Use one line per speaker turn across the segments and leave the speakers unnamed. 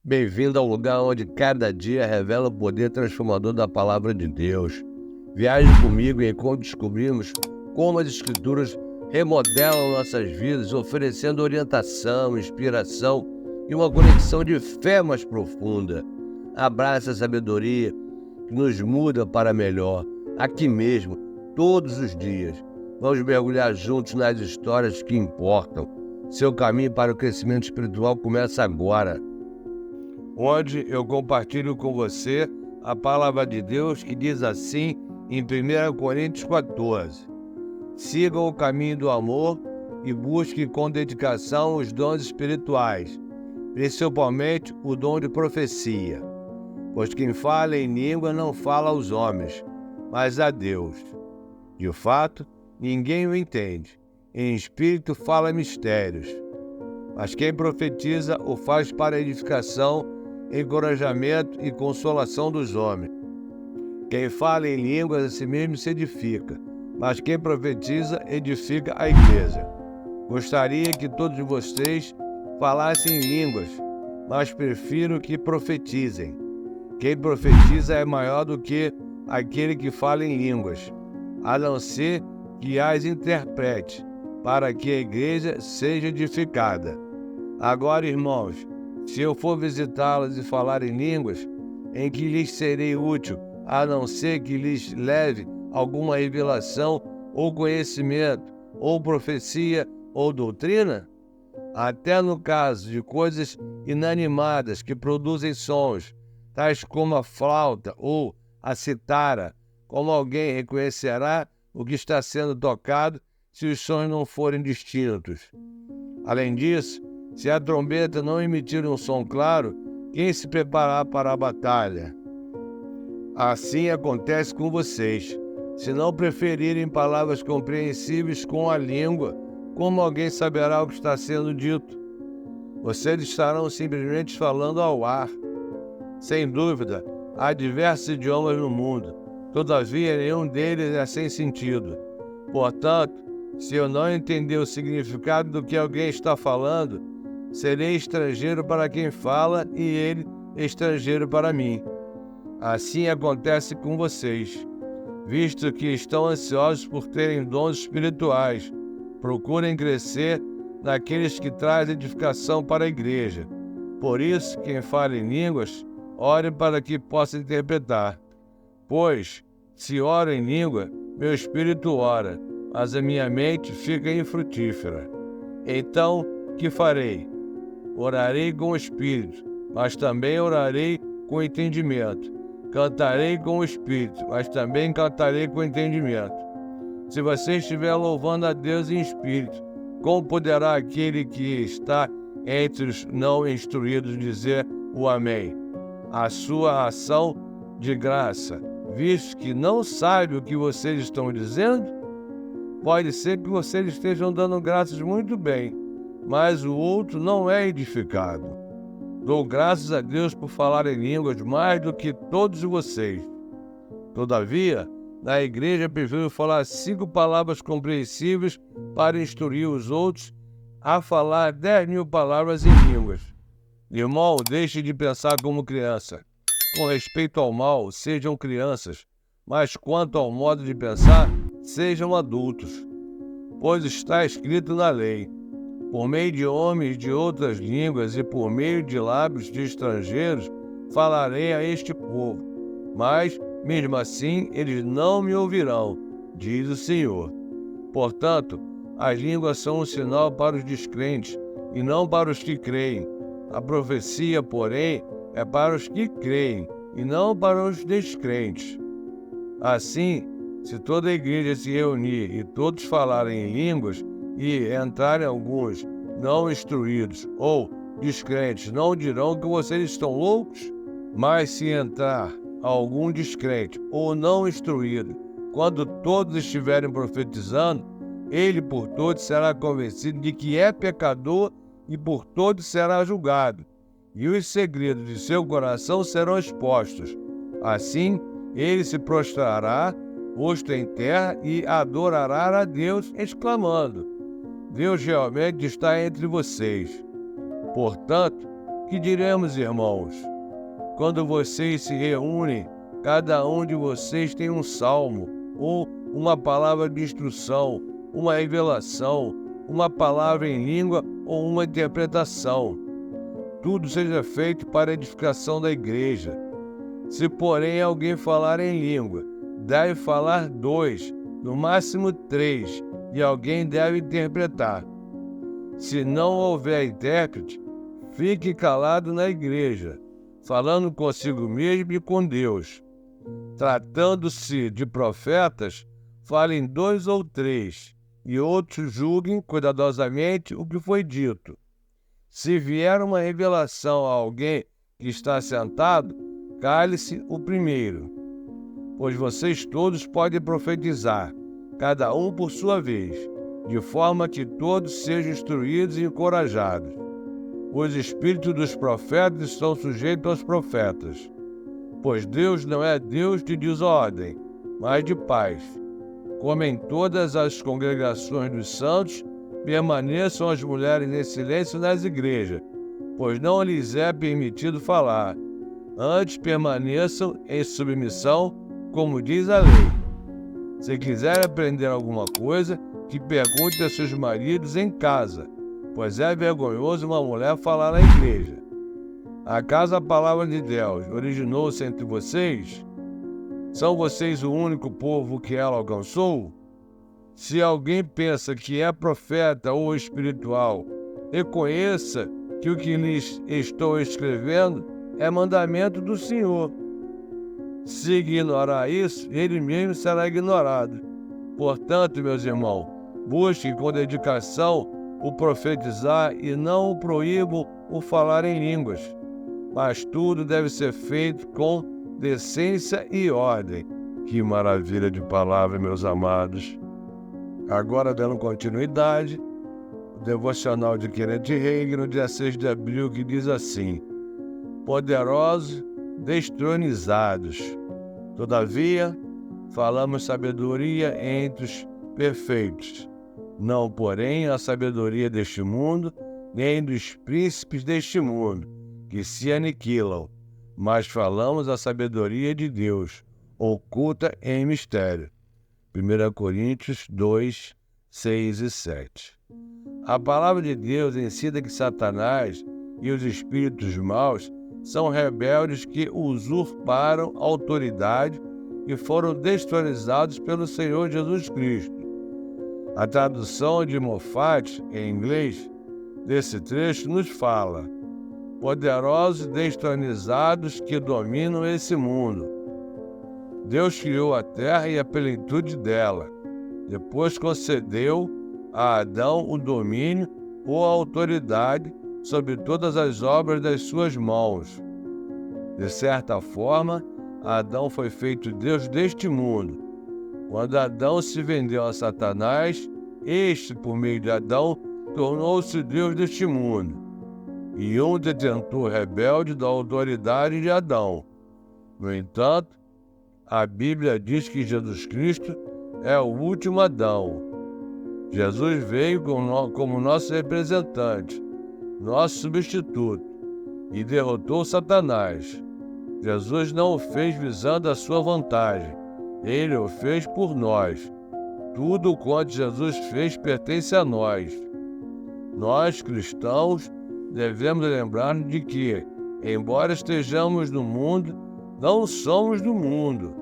Bem-vindo ao lugar onde cada dia revela o poder transformador da Palavra de Deus. Viaje comigo enquanto descobrimos como as Escrituras remodelam nossas vidas, oferecendo orientação, inspiração e uma conexão de fé mais profunda. Abraça a sabedoria que nos muda para melhor, aqui mesmo, todos os dias. Vamos mergulhar juntos nas histórias que importam. Seu caminho para o crescimento espiritual começa agora, onde eu compartilho com você a palavra de Deus que diz assim em 1 Coríntios 14: sigam o caminho do amor e busquem com dedicação os dons espirituais, principalmente o dom de profecia. Pois quem fala em língua não fala aos homens, mas a Deus. De fato, ninguém o entende. Em espírito fala mistérios. Mas quem profetiza o faz para edificação, encorajamento e consolação dos homens. Quem fala em línguas a si mesmo se edifica, mas quem profetiza edifica a igreja. Gostaria que todos vocês falassem em línguas, mas prefiro que profetizem. Quem profetiza é maior do que aquele que fala em línguas, a não ser que as interprete, para que a igreja seja edificada. Agora, irmãos, se eu for visitá-los e falar em línguas, em que lhes serei útil, a não ser que lhes leve alguma revelação, ou conhecimento, ou profecia, ou doutrina? Até no caso de coisas inanimadas que produzem sons, tais como a flauta ou a citara, como alguém reconhecerá o que está sendo tocado se os sons não forem distintos? Além disso, se a trombeta não emitir um som claro, quem se preparar para a batalha? Assim acontece com vocês. Se não preferirem palavras compreensíveis com a língua, como alguém saberá o que está sendo dito? Vocês estarão simplesmente falando ao ar. Sem dúvida, há diversos idiomas no mundo. Todavia, nenhum deles é sem sentido. Portanto, se eu não entender o significado do que alguém está falando, serei estrangeiro para quem fala e ele estrangeiro para mim. Assim acontece com vocês. Visto que estão ansiosos por terem dons espirituais, procurem crescer naqueles que trazem edificação para a igreja. Por isso, quem fala em línguas, ore para que possa interpretar. Pois, se oro em língua, meu espírito ora, mas a minha mente fica infrutífera. Então, que farei? Orarei com o espírito, mas também orarei com entendimento. Cantarei com o espírito, mas também cantarei com entendimento. Se você estiver louvando a Deus em espírito, como poderá aquele que está entre os não instruídos dizer o amém? A sua ação de graça, visto que não sabe o que vocês estão dizendo? Pode ser que vocês estejam dando graças muito bem, mas o outro não é edificado. Dou graças a Deus por falar em línguas mais do que todos vocês. Todavia, na igreja prefiro falar 5 palavras compreensíveis para instruir os outros a falar 10.000 palavras em línguas. Irmão, deixe de pensar como criança. Com respeito ao mal, sejam crianças, mas quanto ao modo de pensar, sejam adultos. Pois está escrito na lei: por meio de homens de outras línguas e por meio de lábios de estrangeiros, falarei a este povo. Mas, mesmo assim, eles não me ouvirão, diz o Senhor. Portanto, as línguas são um sinal para os descrentes, e não para os que creem. A profecia, porém, é para os que creem, e não para os descrentes. Assim, se toda a igreja se reunir e todos falarem em línguas, e entrarem alguns não instruídos ou descrentes, não dirão que vocês estão loucos? Mas se entrar algum descrente ou não instruído, quando todos estiverem profetizando, ele por todos será convencido de que é pecador e por todos será julgado, e os segredos de seu coração serão expostos. Assim, ele se prostrará, rosto em terra, e adorará a Deus, exclamando: Deus realmente está entre vocês. Portanto, Que diremos, irmãos? Quando vocês se reúnem, cada um de vocês tem um salmo, ou uma palavra de instrução, uma revelação, uma palavra em língua ou uma interpretação. Tudo seja feito para a edificação da igreja. Se, porém, alguém falar em língua, deve falar 2, no máximo 3, e alguém deve interpretar. Se não houver intérprete, fique calado na igreja, falando consigo mesmo e com Deus. Tratando-se de profetas, falem 2 ou 3, e outros julguem cuidadosamente o que foi dito. Se vier uma revelação a alguém que está sentado, cale-se o primeiro, pois vocês todos podem profetizar, cada um por sua vez, de forma que todos sejam instruídos e encorajados. Os espíritos dos profetas estão sujeitos aos profetas, pois Deus não é Deus de desordem, mas de paz. Como em todas as congregações dos santos, permaneçam as mulheres em silêncio nas igrejas, pois não lhes é permitido falar. Antes permaneçam em submissão, como diz a lei. Se quiser aprender alguma coisa, que pergunte a seus maridos em casa, pois é vergonhoso uma mulher falar na igreja. Acaso a palavra de Deus originou-se entre vocês? São vocês o único povo que ela alcançou? Se alguém pensa que é profeta ou espiritual, reconheça que o que lhes estou escrevendo é mandamento do Senhor. Se ignorar isso, ele mesmo será ignorado. Portanto, meus irmãos, busquem com dedicação o profetizar e não o proíbam o falar em línguas. Mas tudo deve ser feito com decência e ordem. Que maravilha de palavra, meus amados! Agora, dando continuidade, o devocional de Kenneth Hagin, no dia 6 de abril, que diz assim: poderosos, destronizados. Todavia, falamos sabedoria entre os perfeitos, não, porém, a sabedoria deste mundo, nem dos príncipes deste mundo, que se aniquilam, mas falamos a sabedoria de Deus, oculta em mistério. 1 Coríntios 2, 6 e 7. A palavra de Deus ensina que Satanás e os espíritos maus são rebeldes que usurparam a autoridade e foram destronizados pelo Senhor Jesus Cristo. A tradução de Moffat, em inglês, desse trecho nos fala: poderosos destronizados que dominam esse mundo. Deus criou a terra e a plenitude dela. Depois concedeu a Adão o domínio ou a autoridade sobre todas as obras das suas mãos. De certa forma, Adão foi feito Deus deste mundo. Quando Adão se vendeu a Satanás, este, por meio de Adão, tornou-se Deus deste mundo, e um detentor rebelde da autoridade de Adão. No entanto, a Bíblia diz que Jesus Cristo é o último Adão. Jesus veio como nosso representante, nosso substituto, e derrotou Satanás. Jesus não o fez visando a sua vantagem, ele o fez por nós. Tudo quanto Jesus fez pertence a nós. Nós, cristãos, devemos lembrar de que, embora estejamos no mundo, não somos do mundo.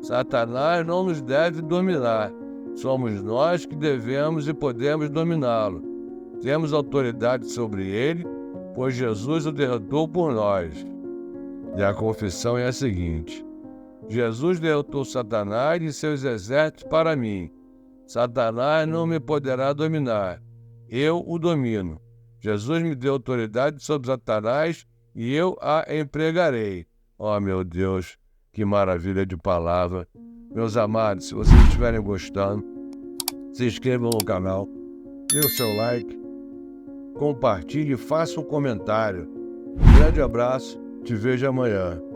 Satanás não nos deve dominar. Somos nós que devemos e podemos dominá-lo. Temos autoridade sobre ele, pois Jesus o derrotou por nós. E a confissão é a seguinte: Jesus derrotou Satanás e seus exércitos para mim. Satanás não me poderá dominar. Eu o domino. Jesus me deu autoridade sobre Satanás e eu a empregarei. Oh, meu Deus, que maravilha de palavra. Meus amados, se vocês estiverem gostando, se inscrevam no canal, dê o seu like, compartilhe e faça um comentário. Um grande abraço, te vejo amanhã.